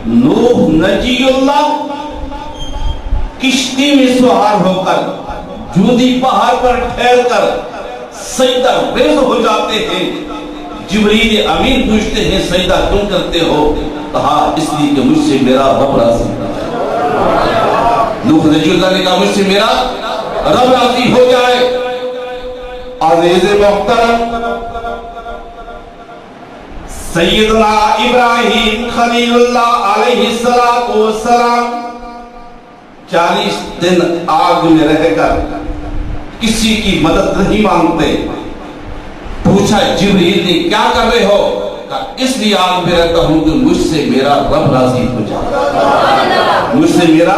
نوح نجی اللہ کشتی میں سوار ہو کر جودی پہاڑ پر ٹھہر کر سجدہ ریز ہو جاتے ہیں. جبریل امین پوچھتے ہیں سجدہ کیوں کرتے ہو؟ کہا اس لیے کہ مجھ سے میرا رب راضی ہے. نوح نجی اللہ نے کہا مجھ سے میرا رب راضی ہو جائے. عزیز محترم سیدنا ابراہیم خلیل اللہ علیہ السلام 40 دن آگ میں رہ کر کسی کی مدد نہیں مانگتے. پوچھا جبریل نے کیا کر رہے ہو؟ کہا اس لیے آگ میں رہتا ہوں کہ مجھ سے میرا رب راضی ہو جائے. مجھ سے میرا.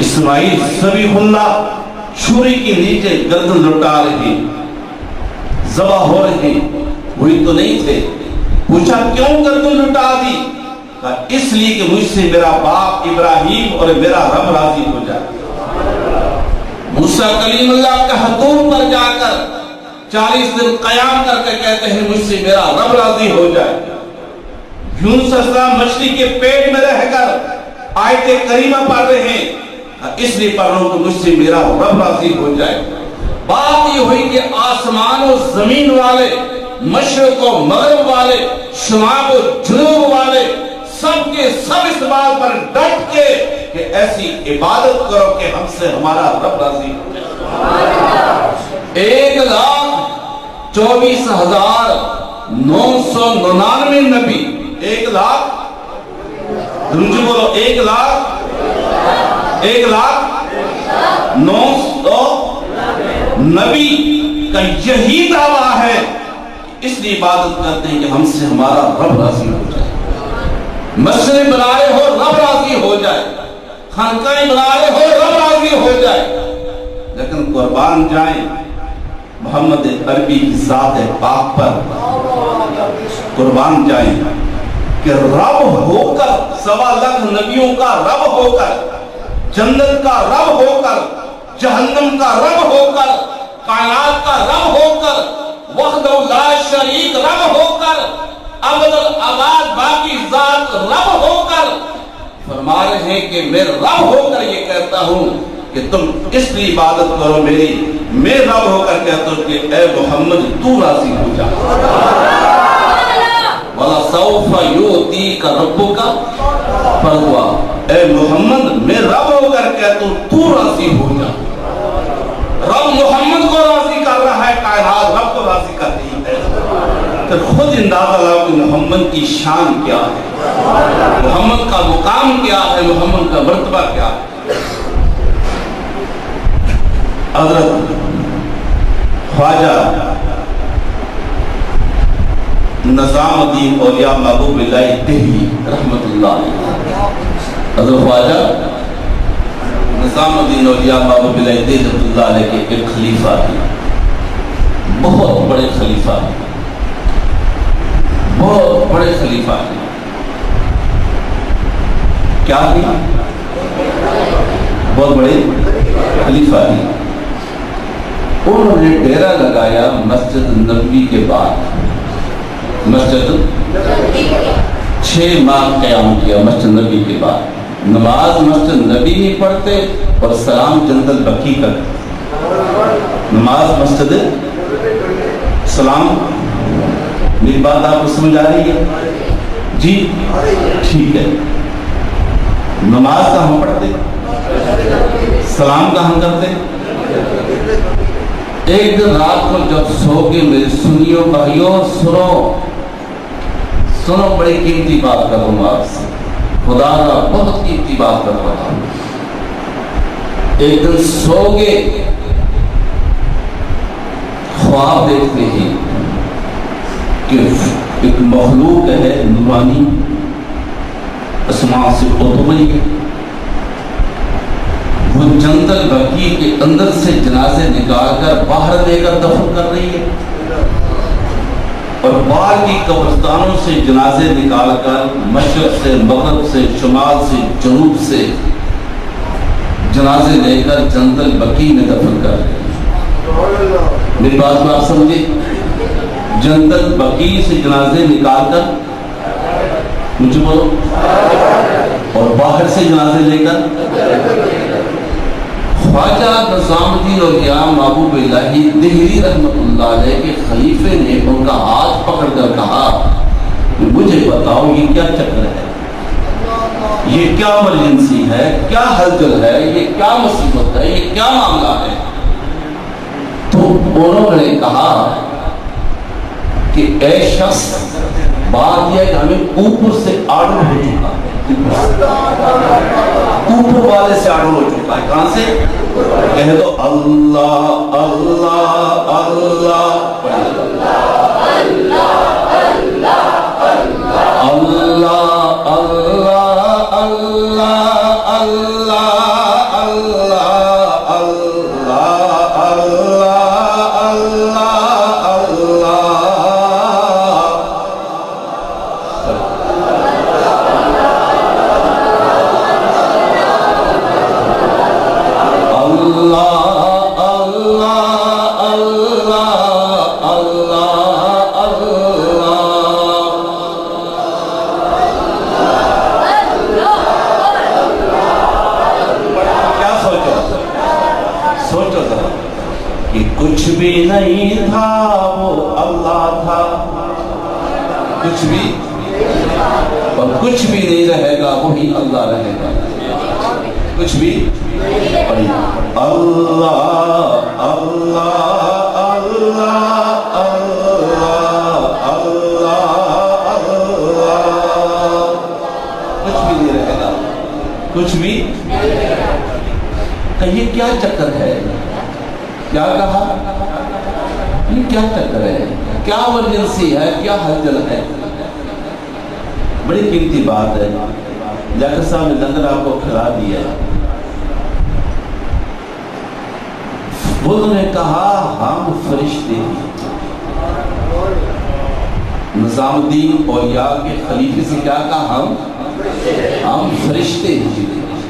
اسماعیل ذبیح اللہ چھری کے نیچے گردن لٹا رہے ذبح ہو رہے وہی تو نہیں تھے. پوچھا کیوں گردن لٹا دی؟ کہا اس لیے کہ مجھ سے میرا باپ ابراہیم اور میرا رب راضی ہو جائے. موسیٰ کلیم اللہ کا حضور پر جا کر 40 دن قیام کر کے کہتے ہیں مجھ سے میرا رب راضی ہو جائے. یونس علیہ السلام مچھلی کے پیٹ میں رہ کر آیت کریمہ پڑھ رہے ہیں اس لیے پڑھ رہا ہوں کہ مجھ سے میرا رب راضی ہو جائے. بات یہ ہوئی کہ آسمان و زمین والے، مشرق و مغرب والے، شمال و جنوب والے سب کے سب اس بات پر ڈٹ کے کہ ایسی عبادت کرو کہ ہم سے ہمارا رب راضی ہو جائے. 1,24,999 نبی 1,00,000 بولو 1,09,000 نبی کا یہی دعویٰ ہے. اس لیے عبادت کرتے ہیں کہ ہم سے ہمارا رب راضی ہو جائے. مسجد بنا رہے ہو رب راضی ہو جائے، خانقاہ بنا رہے ہو رب راضی ہو جائے. لیکن قربان جائیں محمد عربی کی ذات پاک پر قربان جائیں کہ رب ہو کر 1.25 لاکھ نبیوں کا رب ہو کر، جنت کا رب ہو کر، جہنم کا رب ہو کر، کائنات کا رب ہو کر، وحدہ لا شریک رب ہو کر، ابد الآباد باقی ذات رب ہو کر فرما رہے ہیں کہ میں رب ہو کر یہ کہتا ہوں کہ تم اس لیے عبادت کرو میری. میں رب ہو کر کہتا ہوں کہ اے محمد تو راضی ہو جا. وَلَسَوْفَ يُؤْتِيكَ رَبُّكَ فَتَرْضَىٰ. اے محمد میں رب ہو کر کہتا ہوں تو راضی ہو جا. رب محمد کو راضی کر رہا ہے، کائنات رب کو راضی کر رہی ہے. تو خود اندازہ لاؤ کہ محمد کی شان کیا ہے، محمد کا مقام کیا ہے، محمد کا مرتبہ کیا ہے. حضرت خواجہ نظام الدین اولیاء محبوب اللہ دہلی رحمت اللہ علیہ، حضرت خواجہ نظام الدین اولیاء محبوب اللہ دہلی رحمت اللہ علیہ کے ایک خلیفہ تھے، بہت بڑے خلیفہ تھے، بہت بڑے خلیفہ تھے. کیا تھی؟ بہت بڑے خلیفہ تھے. انہوں نے ڈیرا لگایا مسجد نبوی کے بعد. مسجد 6 ماہ قیام کیا مسجد نبی کے بعد. نماز مسجد نبی نہیں پڑھتے اور سلام جنت البقیع کرتے. نماز مسجد سلام. میری بات آپ کو سمجھ آ رہی ہے؟ جی ٹھیک ہے. نماز کہاں پڑھتے، سلام کہاں کرتے. ایک دن رات کو جب سو کے میرے سنیو بھائیوں سنو بڑی قیمتی بات کر رہا ہوں آپ سے، خدا کا بہت قیمتی بات کر رہا ہوں. ایک دن سو کے خواب دیکھتے ہیں کہ ایک مخلوق ہے نورانی، اسمان سے اتری ہے، وہ جنت البقیع کے اندر سے جنازے نکال کر باہر لے کر دفن کر رہی ہے، اور باہر کی قبرستانوں سے جنازے نکال کر مشرق سے مغرب سے شمال سے جنوب سے جنازے لے کر جنت البقیع میں دفن کر رہی ہے. میری بات کو آپ سمجھے؟ جنت البقیع سے جنازے نکال کر کچھ بولو. اور باہر سے جنازے لے کر خواجہ نظام الدین اولیاء محبوب الہی دہلی رحمۃ اللہ علیہ کے خلیفے نے ان کا ہاتھ پکڑ کر کہا مجھے بتاؤ یہ کیا چکر ہے, یہ کیا ایمرجنسی ہے, کیا ہلچل ہے, یہ کیا مصیبت ہے, یہ کیا معاملہ ہے. تو انہوں نے کہا کہ اے شخص بات یہ ہے کہ ہمیں اوپر سے آرڈر ہو چکا ہے, اوپر والے سے آرڈر ہو چکا ہے. کہاں سے؟ کہہ دو اللہ اللہ اللہ اللہ اللہ اللہ اللہ اللہ اللہ کچھ بھی نہیں تھا وہ اللہ تھا, کچھ بھی اور کچھ بھی نہیں رہے گا وہی اللہ رہے گا. کچھ بھی اللہ اللہ اللہ اللہ اللہ, کچھ بھی نہیں رہے گا, کچھ بھی. کہیے کیا چکر ہے, کیا کہا, یہ کیا چکر ہے, کیا ایمرجنسی ہے, کیا ہلچل ہے. بڑی قیمتی بات ہے. جاکر صاحب نے لنگر آپ کو کھلا دیا. انہوں نے کہا ہم فرشتے ہیں. نظام الدین اولیاء کے خلیفے سے کیا کہا, ہم فرشتے ہیں.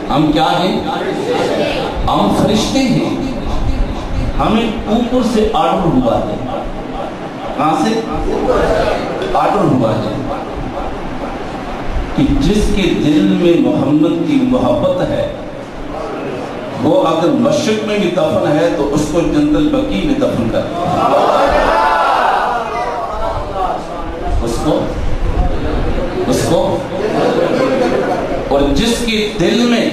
ہم کیا ہیں, ہم فرشتے ہیں. ہمیں اوپر سے آرڈر ہوا ہے. کہاں سے آرڈر ہوا ہے کہ جس کے دل میں محمد کی محبت ہے وہ اگر مشرق میں بھی دفن ہے تو اس کو جنت البقیع میں دفن کر, اس کو اور جس کے دل میں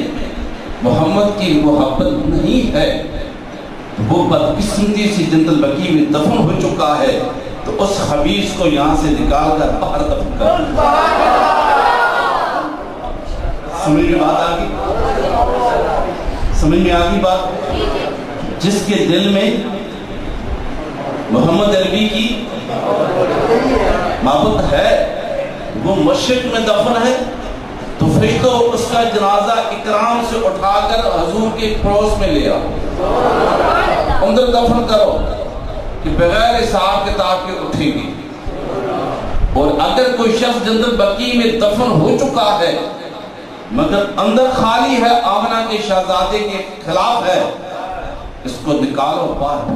محمد کی محبت نہیں ہے وہ بدقسمتی سے جنت البقیع میں دفن ہو چکا ہے, تو اس خبیث کو یہاں سے نکال کر باہر دفن کر. سمجھ میں بات آ گئی, سمجھ میں آ گئی بات. جس کے دل میں محمد عربی کی محبت ہے وہ مشرق میں دفن ہے, تو فرشتوں اس کا جنازہ اکرام سے اٹھا کر حضور کے پڑوس میں لے آؤ, اندر دفن کرو کہ بغیر حساب کتاب کے اٹھے گی. اور اگر کوئی شخص جنت البقیع میں دفن ہو چکا ہے مگر اندر خالی ہے, آمنہ کے شہزادے کے خلاف ہے, اس کو نکالو باہر.